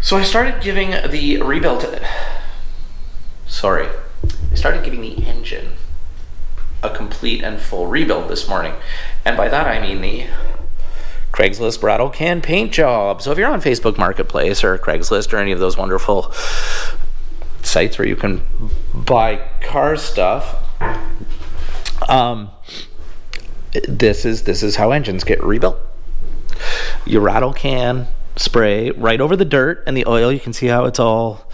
So I started giving the rebuild. I started giving the engine a complete and full rebuild this morning, and by that I mean the Craigslist rattle can paint job. So if you're on Facebook Marketplace or Craigslist or any of those wonderful sites where you can buy car stuff, this is how engines get rebuilt. You rattle can spray right over the dirt and the oil. You can see how it's all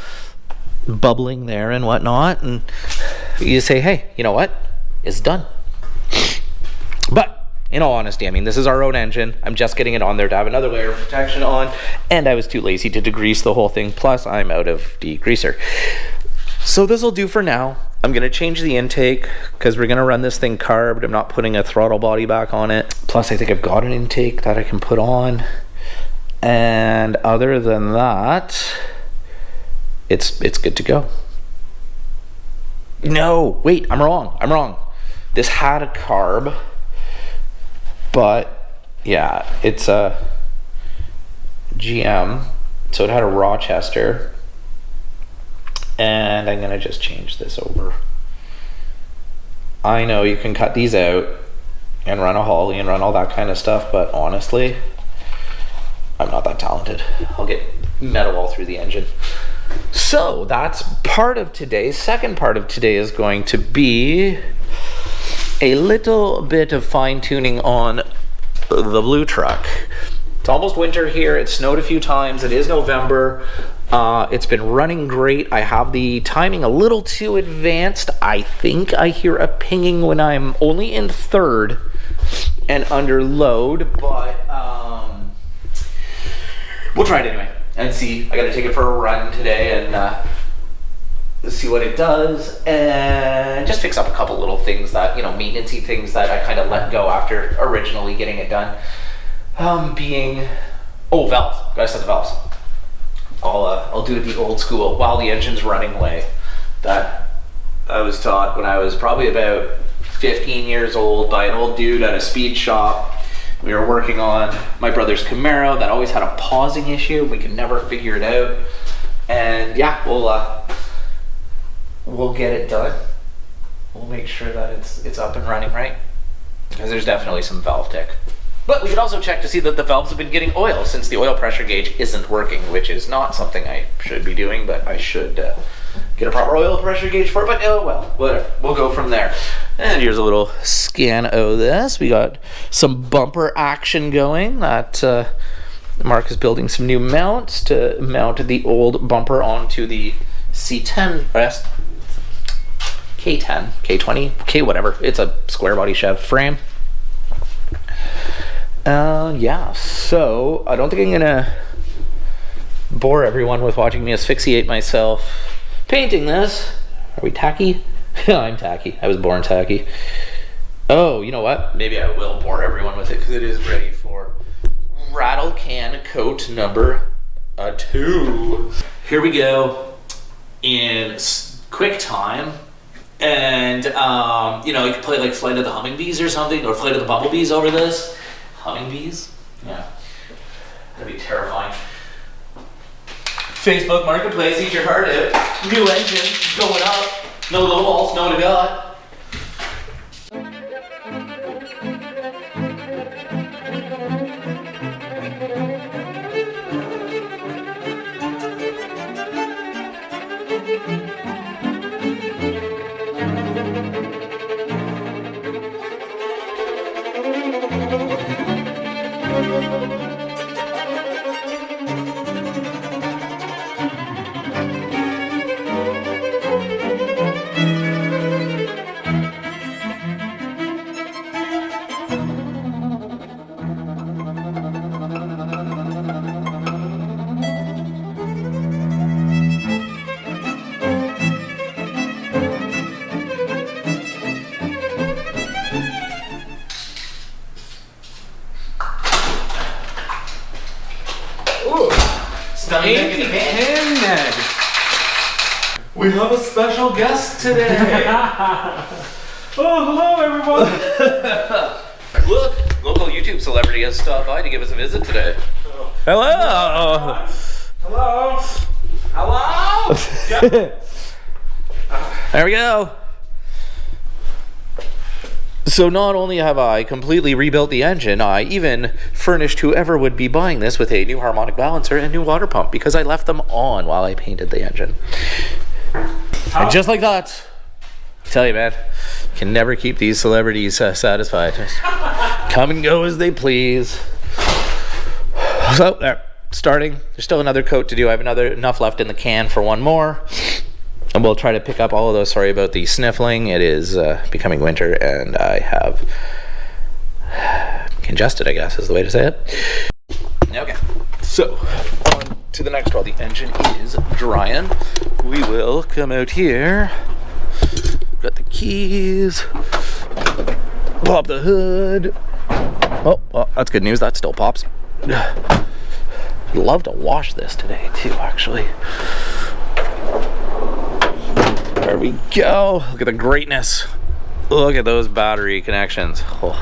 bubbling there and whatnot, and you say, hey, you know what, it's done. But in all honesty, I mean, this is our own engine. I'm just getting it on there to have another layer of protection on, and I was too lazy to degrease the whole thing, plus I'm out of degreaser. So this will do for now. I'm going to change the intake because we're going to run this thing carbed. I'm not putting a throttle body back on it. Plus I think I've got an intake that I can put on. And other than that, it's good to go. No, wait, I'm wrong. This had a carb, but yeah, it's a GM, so it had a Rochester, and I'm gonna just change this over. I know you can cut these out and run a Holly and run all that kind of stuff, but honestly, I'm not that talented. I'll get metal all through the engine. So that's part of today. Second part of today is going to be a little bit of fine tuning on the blue truck. It's almost winter here. It snowed a few times. It is November. It's been running great. I have the timing a little too advanced. I think I hear a pinging when I'm only in third and under load, but we'll try it anyway and see. I got to take it for a run today and see what it does, and just fix up a couple little things that, maintenance-y things that I kind of let go after originally getting it done. Valves. Gotta set the valves. I'll do it the old school while the engine's running away. That I was taught when I was probably about 15 years old by an old dude at a speed shop. We were working on my brother's Camaro that always had a pausing issue. We could never figure it out. And yeah, we'll get it done. We'll make sure that it's up and running right, because there's definitely some valve tick. But we could also check to see that the valves have been getting oil, since the oil pressure gauge isn't working, which is not something I should be doing, but I should get a proper oil pressure gauge for it. But oh well, whatever. We'll go from there. And here's a little scan of this. We got some bumper action going. That Mark is building some new mounts to mount the old bumper onto the C10 rest. K10, K20, K whatever. It's a square body Chev frame. Yeah, so I don't think I'm gonna bore everyone with watching me asphyxiate myself painting this. Are we tacky? Yeah, I'm tacky. I was born tacky. Oh, you know what? Maybe I will bore everyone with it, because it is ready for rattle can coat number 2. Here we go in quick time. And, you could play like Flight of the Hummingbees or something, or Flight of the Bumblebees over this. Hummingbees? Yeah. That'd be terrifying. Facebook Marketplace, eat your heart out. New engine, going up. No low balls, no to God. We have a special guest today. Oh, hello everyone. Look, local YouTube celebrity has stopped by to give us a visit today. Hello. Hello. There we go. So not only have I completely rebuilt the engine, I even furnished whoever would be buying this with a new harmonic balancer and new water pump because I left them on while I painted the engine. And just like that, I tell you, man, can never keep these celebrities satisfied. Just come and go as they please. So there, starting. There's still another coat to do. I have enough left in the can for one more. And we'll try to pick up all of those. Sorry about the sniffling. It is becoming winter, and I have congested, I guess is the way to say it. Okay, so on to the next while the engine is drying. We will come out here. Got the keys. Pop the hood. Oh, well, that's good news. That still pops. I'd love to wash this today, too, actually. There we go. Look at the greatness. Look at those battery connections. Oh.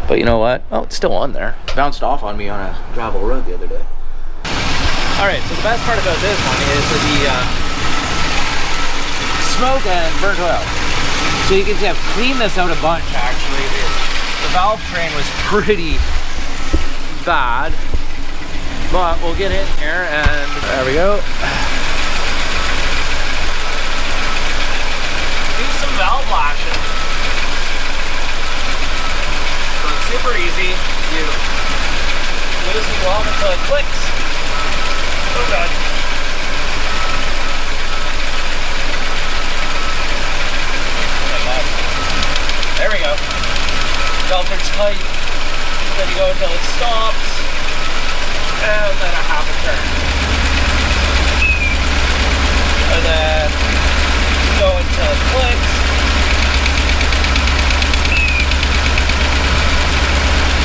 But you know what? Oh, it's still on there. It bounced off on me on a gravel road the other day. Alright, so the best part about this one is the smoke and burnt oil. So you can see I've cleaned this out a bunch, actually. The valve train was pretty bad. But we'll get in here and there we go. Some valve lashin. So it's super easy. You loosen the valve until it clicks. Oh god. There we go. Valve are tight. Then you go until it stops. And then a half a turn. And then go until it clicks.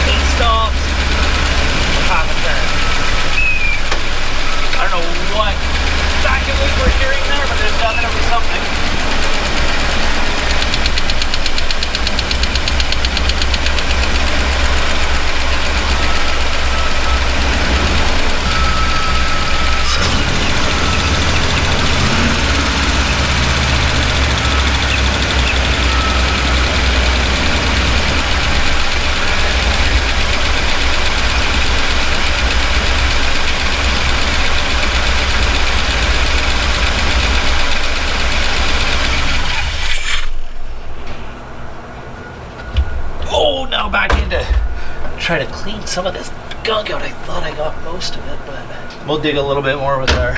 It stops. Half a turn. I don't know what exactly we're hearing there, but there's definitely something. Now back in to try to clean some of this gunk out. I thought I got most of it, but we'll dig a little bit more with our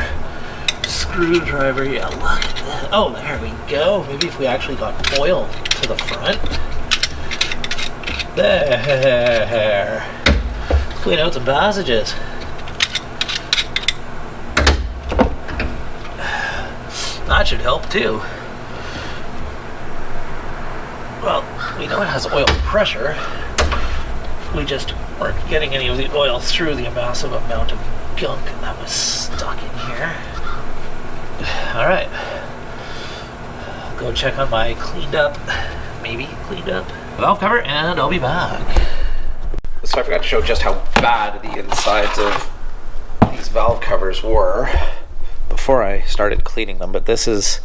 screwdriver. Yeah, look at that. Oh, there we go. Maybe if we actually got oil to the front. There. Let's clean out some passages. That should help too. Well, we know it has oil pressure. We just weren't getting any of the oil through the massive amount of gunk that was stuck in here. Alright. Go check on my cleaned up valve cover, and I'll be back. So I forgot to show just how bad the insides of these valve covers were before I started cleaning them, but this is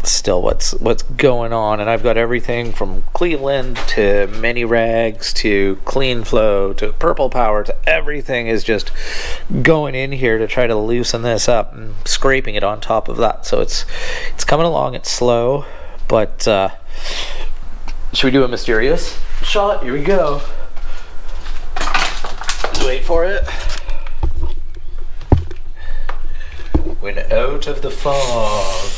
still what's going on, and I've got everything from Cleveland to Mini Rags to Clean Flow to Purple Power to everything is just going in here to try to loosen this up and scraping it on top of that. So it's coming along. It's slow, but should we do a mysterious shot? Here we go. Just wait for it. When out of the fog.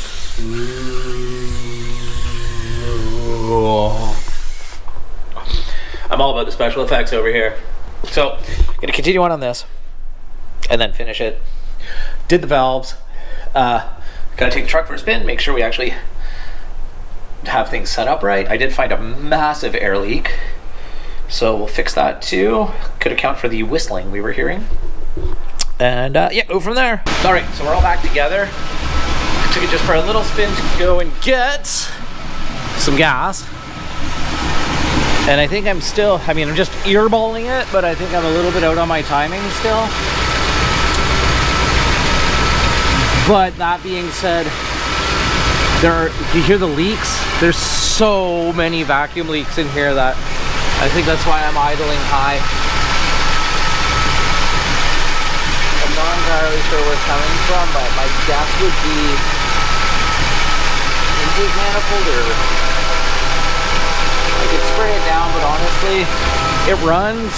I'm all about the special effects over here. So, I'm gonna continue on this and then finish it. Did the valves. Gotta take the truck for a spin, make sure we actually have things set up right. I did find a massive air leak, so we'll fix that too. Could account for the whistling we were hearing. And yeah, go from there. All right, so we're all back together. Took it just for a little spin to go and get some gas. And I think I'm just earballing it, but I think I'm a little bit out on my timing still. But that being said, do you hear the leaks? There's so many vacuum leaks in here that I think that's why I'm idling high. I'm not entirely sure where it's coming from, but my guess would be intake manifold, or I could spray it down, but honestly, it runs.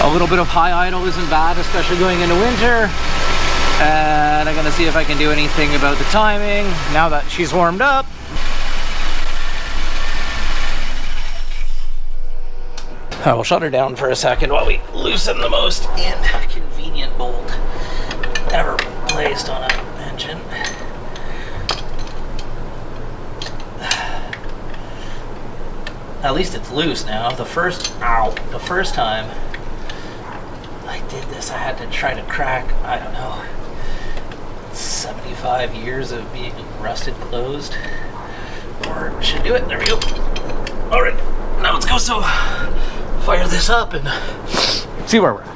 A little bit of high idle isn't bad, especially going into winter. And I'm gonna see if I can do anything about the timing now that she's warmed up. I will shut her down for a second while we loosen the most inconvenient bolt ever placed on an engine. At least it's loose now. The first time I did this, I had to try to crack, I don't know, 75 years of being rusted closed. Or should do it. There we go. All right, now let's go. So fire this up and see where we're at.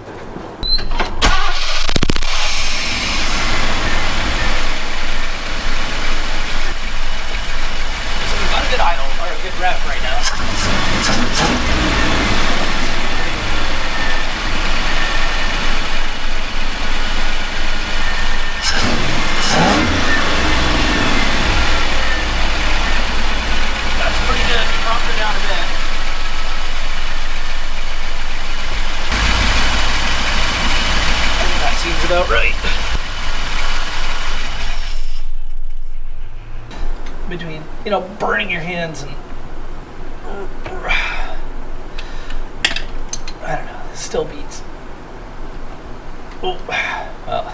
So we've got a good idle, or a good rev right now. Down a bit. I think that seems about right. Between, you know, burning your hands and I don't know, it still beats. Oh, well,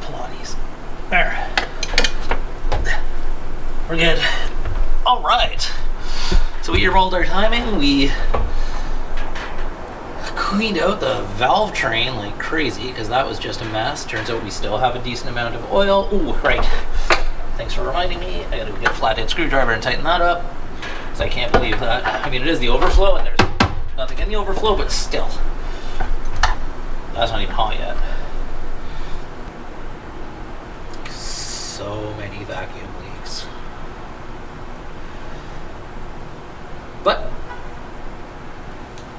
Pilates. There. We're good. All right. So we rolled our timing, we cleaned out the valve train like crazy because that was just a mess. Turns out we still have a decent amount of oil. Ooh, right. Thanks for reminding me. I gotta get a flathead screwdriver and tighten that up because I can't believe that. I mean, it is the overflow and there's nothing in the overflow, but still. That's not even hot yet. So many vacuum leaks. But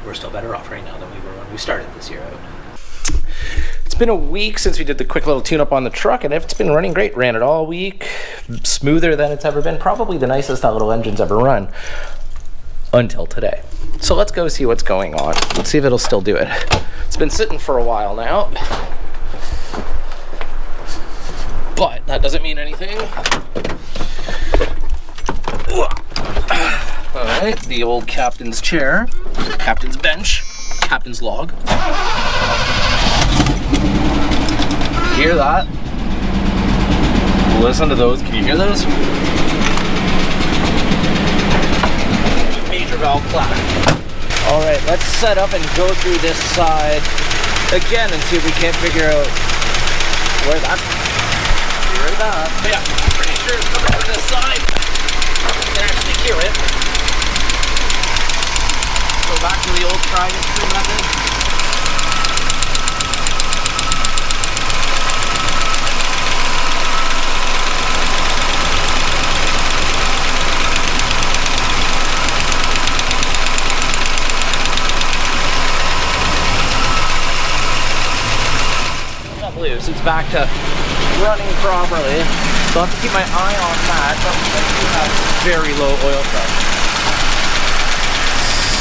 we're still better off right now than we were when we started this year out. It's been a week since we did the quick little tune-up on the truck, and it's been running great. Ran it all week, smoother than it's ever been. Probably the nicest that little engine's ever run until today. So let's go see what's going on. Let's see if it'll still do it. It's been sitting for a while now, but that doesn't mean anything. All right, the old captain's chair, captain's bench, captain's log. Hear that? Listen to those. Can you hear those? Major valve clap. All right, let's set up and go through this side again and see if we can't figure out where that. You heard that? Yeah, pretty sure it's coming from this side. You can actually hear it. Go back to the old tried and true method. Loose. It's back to running properly. So I'll have to keep my eye on that, but we do have very low oil pressure.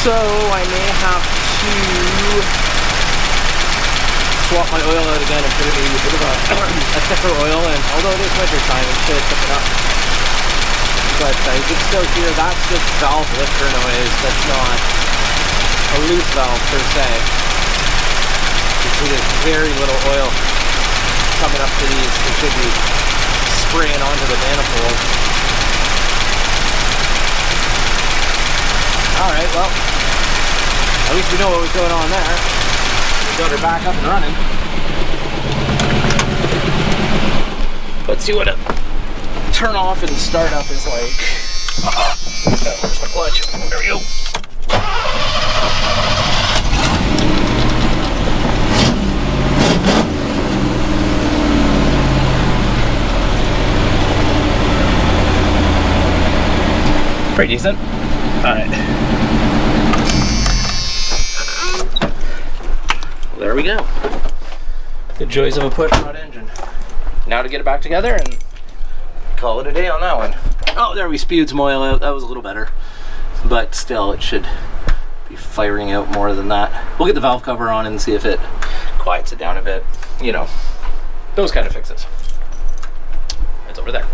So I may have to swap my oil out again and put it in a bit of a thicker oil, and although it is winter time, it should pick it up. But you can still hear that's just valve lifter noise. That's not a loose valve per se. You see there's very little oil coming up to these. It should be spraying onto the manifold. Alright, well, at least we know what was going on there. We got her back up and running. Let's see what a turn off and start up is like. Where's the clutch? There we go. Pretty decent. All right. Well, there we go. The joys of a push rod engine. Now to get it back together and call it a day on that one. Oh, there, we spewed some oil out. That was a little better. But still, it should be firing out more than that. We'll get the valve cover on and see if it quiets it down a bit. You know, those kind of fixes. It's over there.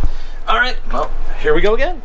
All right, well, here we go again.